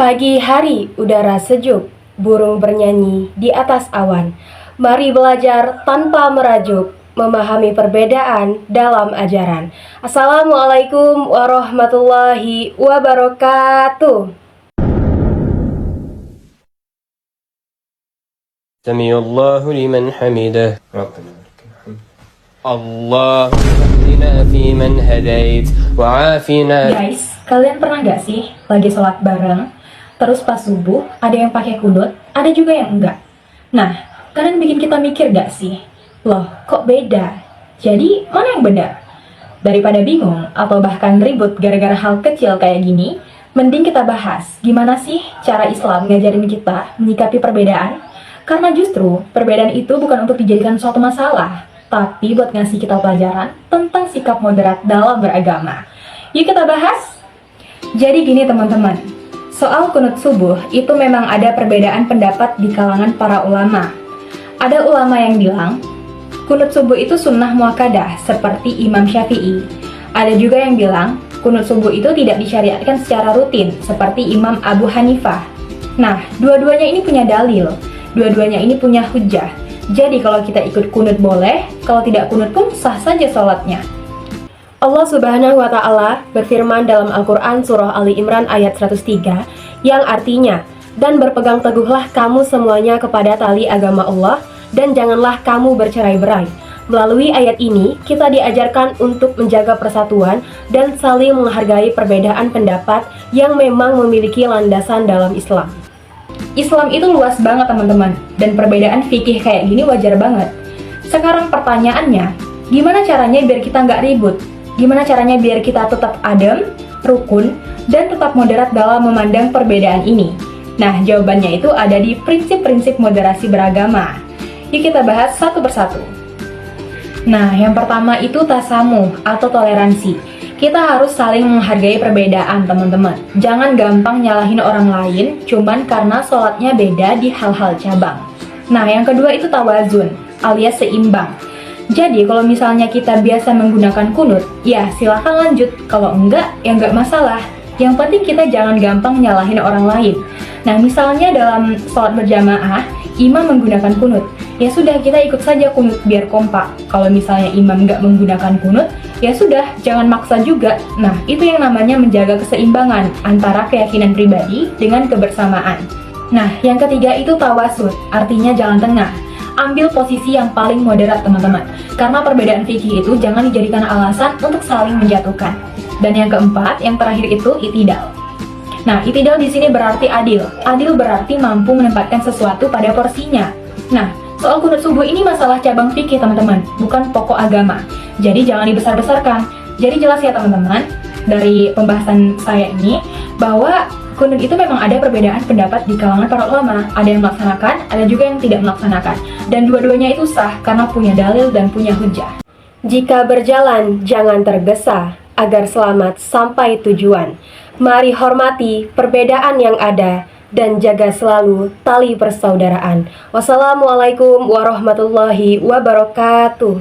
Pagi hari, udara sejuk, burung bernyanyi di atas awan. Mari belajar tanpa merajuk, memahami perbedaan dalam ajaran. Assalamualaikum warahmatullahi wabarakatuh. سمع الله لمن حمده ربنا لك الحمد اللهم اهدنا فيمن هديت وعافنا. Guys, kalian pernah gak sih lagi sholat bareng, terus pas subuh ada yang pakai kunut, ada juga yang enggak? Nah, kadang bikin kita mikir gak sih? Loh, kok beda? Jadi, mana yang benar? Daripada bingung atau bahkan ribut gara-gara hal kecil kayak gini, mending kita bahas gimana sih cara Islam ngajarin kita menyikapi perbedaan? Karena justru perbedaan itu bukan untuk dijadikan suatu masalah, tapi buat ngasih kita pelajaran tentang sikap moderat dalam beragama. Yuk kita bahas. Jadi gini teman-teman, soal kunut subuh itu memang ada perbedaan pendapat di kalangan para ulama. Ada ulama yang bilang kunut subuh itu sunnah muakkadah seperti Imam Syafi'i. Ada juga yang bilang kunut subuh itu tidak disyariatkan secara rutin seperti Imam Abu Hanifah. Nah, dua-duanya ini punya dalil. Dua-duanya ini punya hujjah. Jadi kalau kita ikut kunut boleh, kalau tidak kunut pun sah saja sholatnya. Allah Subhanahu wa Ta'ala berfirman dalam Al-Quran Surah Ali Imran ayat 103 yang artinya, dan berpegang teguhlah kamu semuanya kepada tali agama Allah dan janganlah kamu bercerai-berai. Melalui ayat ini, kita diajarkan untuk menjaga persatuan dan saling menghargai perbedaan pendapat yang memang memiliki landasan dalam Islam. Islam itu luas banget teman-teman, dan perbedaan fikih kayak gini wajar banget. Sekarang pertanyaannya, gimana caranya biar kita nggak ribut? Gimana caranya biar kita tetap adem, rukun, dan tetap moderat dalam memandang perbedaan ini? Nah, jawabannya itu ada di prinsip-prinsip moderasi beragama. Yuk kita bahas satu persatu. Nah, yang pertama itu tasamuh atau toleransi. Kita harus saling menghargai perbedaan teman-teman. Jangan gampang nyalahin orang lain cuman karena sholatnya beda di hal-hal cabang. Nah, yang kedua itu tawazun alias seimbang. Jadi kalau misalnya kita biasa menggunakan kunut, ya silahkan lanjut. Kalau enggak, ya enggak masalah. Yang penting kita jangan gampang nyalahin orang lain. Nah, misalnya dalam sholat berjamaah, imam menggunakan kunut, ya sudah kita ikut saja kunut biar kompak. Kalau misalnya imam nggak menggunakan kunut, ya sudah jangan maksa juga. Nah, itu yang namanya menjaga keseimbangan antara keyakinan pribadi dengan kebersamaan. Nah, yang ketiga itu tawasud, artinya jalan tengah. Ambil posisi yang paling moderat teman-teman, karena perbedaan fikih itu jangan dijadikan alasan untuk saling menjatuhkan. Dan yang keempat, yang terakhir itu itidal. Nah, itidal di sini berarti adil. Adil berarti mampu menempatkan sesuatu pada porsinya. Nah, soal kunut subuh ini masalah cabang fikih teman-teman, bukan pokok agama. Jadi jangan dibesar-besarkan. Jadi jelas ya teman-teman, dari pembahasan saya ini, bahwa kunut itu memang ada perbedaan pendapat di kalangan para ulama. Ada yang melaksanakan, ada juga yang tidak melaksanakan. Dan dua-duanya itu sah karena punya dalil dan punya hujjah. Jika berjalan, jangan tergesa agar selamat sampai tujuan. Mari hormati perbedaan yang ada dan jaga selalu tali persaudaraan. Wassalamualaikum warahmatullahi wabarakatuh.